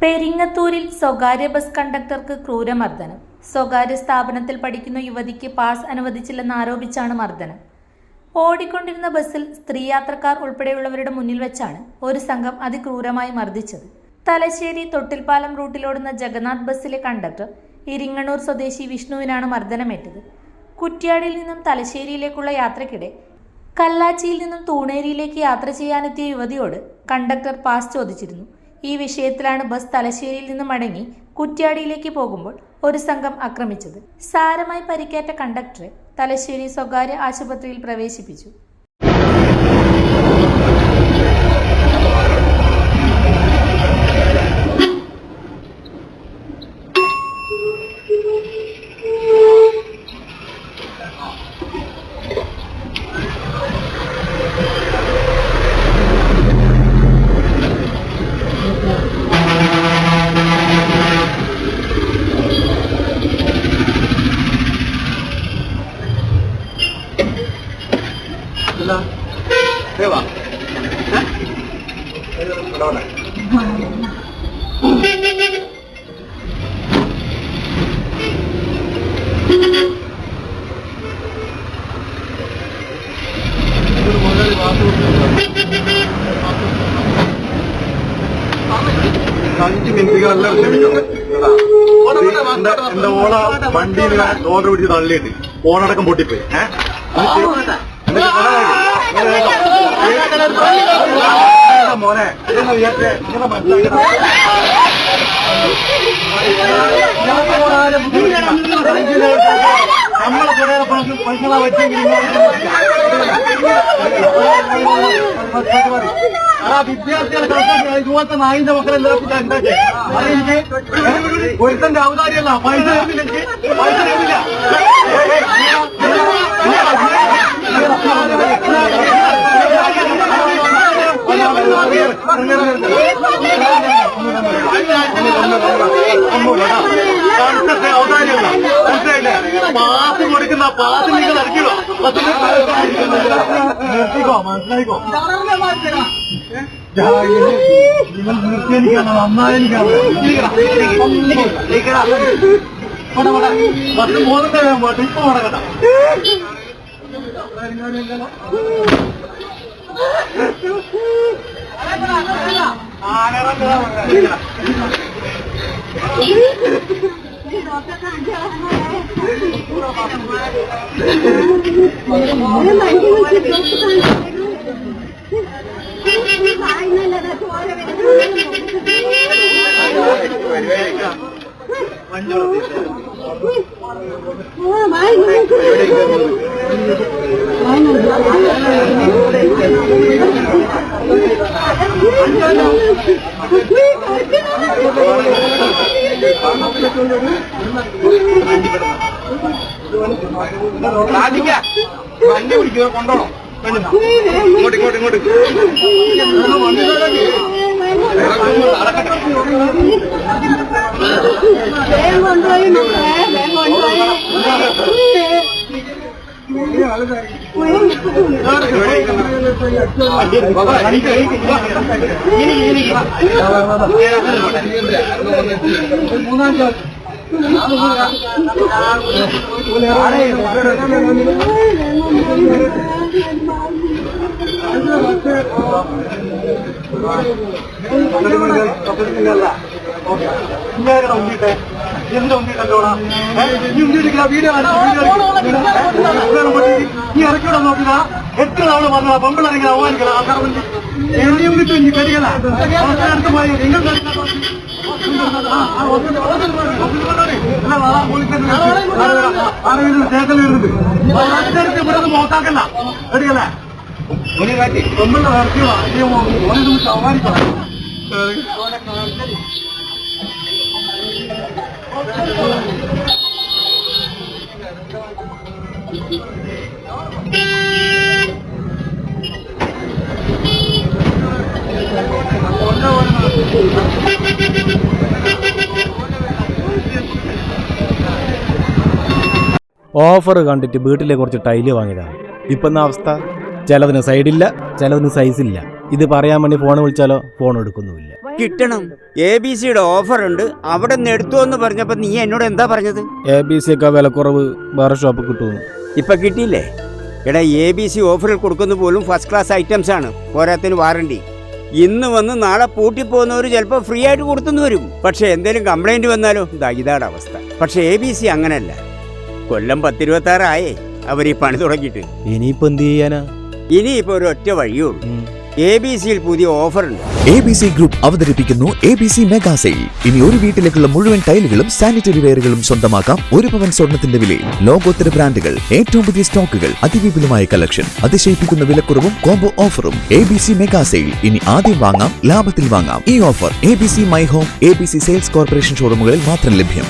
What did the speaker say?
പെരിങ്ങത്തൂരിൽ സ്വകാര്യ ബസ് കണ്ടക്ടർക്ക് ക്രൂരമർദ്ദനം. സ്വകാര്യ സ്ഥാപനത്തിൽ പഠിക്കുന്ന യുവതിക്ക് പാസ് അനുവദിച്ചില്ലെന്ന് ആരോപിച്ചാണ് മർദ്ദനം. ഓടിക്കൊണ്ടിരുന്ന ബസ്സിൽ സ്ത്രീ യാത്രക്കാർ ഉൾപ്പെടെയുള്ളവരുടെ മുന്നിൽ വെച്ചാണ് ഒരു സംഘം അതിക്രൂരമായി മർദ്ദിച്ചത്. തലശ്ശേരി തൊട്ടിൽപ്പാലം റൂട്ടിലോടുന്ന ജഗന്നാഥ് ബസ്സിലെ കണ്ടക്ടർ ഇരിങ്ങണ്ണൂർ സ്വദേശി വിഷ്ണുവിനാണ് മർദ്ദനമേറ്റത്. കുറ്റ്യാടിയിൽ നിന്നും തലശ്ശേരിയിലേക്കുള്ള യാത്രക്കിടെ കല്ലാച്ചിയിൽ നിന്നും തൂണേരിയിലേക്ക് യാത്ര ചെയ്യാനെത്തിയ യുവതിയോട് കണ്ടക്ടർ പാസ് ചോദിച്ചിരുന്നു. ഈ വിഷയത്തിലാണ് ബസ് തലശ്ശേരിയിൽ നിന്ന് മടങ്ങി കുറ്റ്യാടിയിലേക്ക് പോകുമ്പോൾ ഒരു സംഘം ആക്രമിച്ചത്. സാരമായി പരിക്കേറ്റ കണ്ടക്ടറെ തലശ്ശേരി സ്വകാര്യ ആശുപത്രിയിൽ പ്രവേശിപ്പിച്ചു. എന്റെ ഓള വണ്ടിയിൽ ഓർഡർ പിടിച്ച് തള്ളിയിട്ട് ഓണടക്കം പൊട്ടിപ്പോയി. മോനെ നമ്മളെ കുറെ പൈസ വെച്ചെങ്കിൽ ആ വിദ്യാർത്ഥികളെ ഇതുപോലത്തെ നായിന്റെ മക്കളെല്ലാവർക്കും ഉണ്ടാക്കി. അതെനിക്ക് ഒരുത്തന്റെ ഔദാര്യമല്ല. പൈസ തരുന്നില്ലെങ്കിൽ പൈസ തരുന്നില്ല. ഔദാര്യമല്ല. മനസ്സിലായില്ലേ? പാസ് കൊടുക്കുന്ന പാസ് നിങ്ങൾ ഇറക്കിയോ? നിർത്തിക്കോ, മനസ്സിലായിക്കോ. നിങ്ങൾ നിർത്തിയെനിക്കാണോ? നന്നായെനിക്കാണോ? പത്ത് മൂന്നത്തെ വേണ്ട ഇപ്പൊ മടങ്ങണ്ട. വണ്ടി പിടിക്കുക കൊണ്ടോണോ? ഇങ്ങോട്ട് ഇങ്ങോട്ട് ഇങ്ങോട്ട് മൂന്നാം ഉണ്ടിട്ടെ എന്താ ഉണ്ടിട്ടല്ലോടാ? വീഡിയോ നീ ഇറക്കിയോടെ നോക്കില്ല. എത്ര നാള് പറഞ്ഞ പെമ്പിളിറങ്ങി അവമാനിക്കണം. ആൾക്കാർ എണ്ണിയും കിട്ടും. ഇനി കരികല നിങ്ങൾ ചേക്കൽ വരുന്നുണ്ട്. ഇവിടെ മോക്കാക്കല്ല എടുക്കല. പെമ്പിള്ള ഇറക്കിയോ ഓനെ നമുക്ക് അവമാനിക്കണം. ഓഫർ കണ്ടിട്ട് വീട്ടിലെ കുറച്ച് ടൈല് വാങ്ങിയതാണ്. ഇപ്പം അവസ്ഥ ചിലതിന് സൈഡില്ല, ചിലതിന് സൈസില്ല. ഇത് പറയാൻ വേണ്ടി ഫോൺ വിളിച്ചാലോ ഫോൺ എടുക്കുന്നുമില്ല. കിട്ടണം. ABC-യുടെ ഓഫർ ഉണ്ട്, അവിടെ നിന്ന് എടുത്തു എന്ന് പറഞ്ഞപ്പോ നീ എന്നോട് എന്താ പറഞ്ഞത്? ABC ഒക്കെ വിലക്കുറവ് വേറെ ഷോപ്പ് കിട്ടുന്നു. ഇപ്പൊ കിട്ടിയില്ലേ? എടാ, ABC ഓഫറിൽ കൊടുക്കുന്ന പോലും ഫസ്റ്റ് ക്ലാസ് ഐറ്റംസ് ആണ്, പോരാത്തിന് വാറണ്ടി. ഇന്ന് വന്ന് നാളെ പൂട്ടിപ്പോകുന്നവർ ചിലപ്പോൾ ഫ്രീ ആയിട്ട് കൊടുത്തെന്ന് വരും. പക്ഷെ എന്തെങ്കിലും കംപ്ലൈന്റ് വന്നാലോ? ഇതാണ് അവസ്ഥ. പക്ഷെ ABC അങ്ങനല്ല. കൊല്ലം 10-26 ആയേ അവർ ഈ പണി തുടങ്ങിയിട്ട്. ഇനിയിപ്പോ എന്ത് ചെയ്യാനാ? ഇനിയിപ്പോ ഒരു ഒറ്റ വഴിയുള്ളൂ. ABC-യിൽ പുതിയ ഓഫർ ഉണ്ട്. ABC ഗ്രൂപ്പ് അവതരിപ്പിക്കുന്നു ABC മെഗാ സെയിൽ. ഇനി ഒരു വീട്ടിലേക്കുള്ള മുഴുവൻ ടൈലുകളും സാനിറ്ററി വെയറുകളും സ്വന്തമാക്കാം 1 പവൻ സ്വർണത്തിന്റെ വിലയിൽ. ലോകോത്തര ബ്രാൻഡുകൾ, ഏറ്റവും പുതിയ സ്റ്റോക്കുകൾ, അതിവിപുലമായ കളക്ഷൻ, അതിശയിപ്പിക്കുന്ന വിലക്കുറവും കോംബോ ഓഫറും. ABC mega sale. ഇനി ആദ്യം വാങ്ങാം, ലാഭത്തിൽ വാങ്ങാം. ഈ offer ABC my home, ABC sales corporation ഷോറൂമുകളിൽ മാത്രം ലഭ്യം.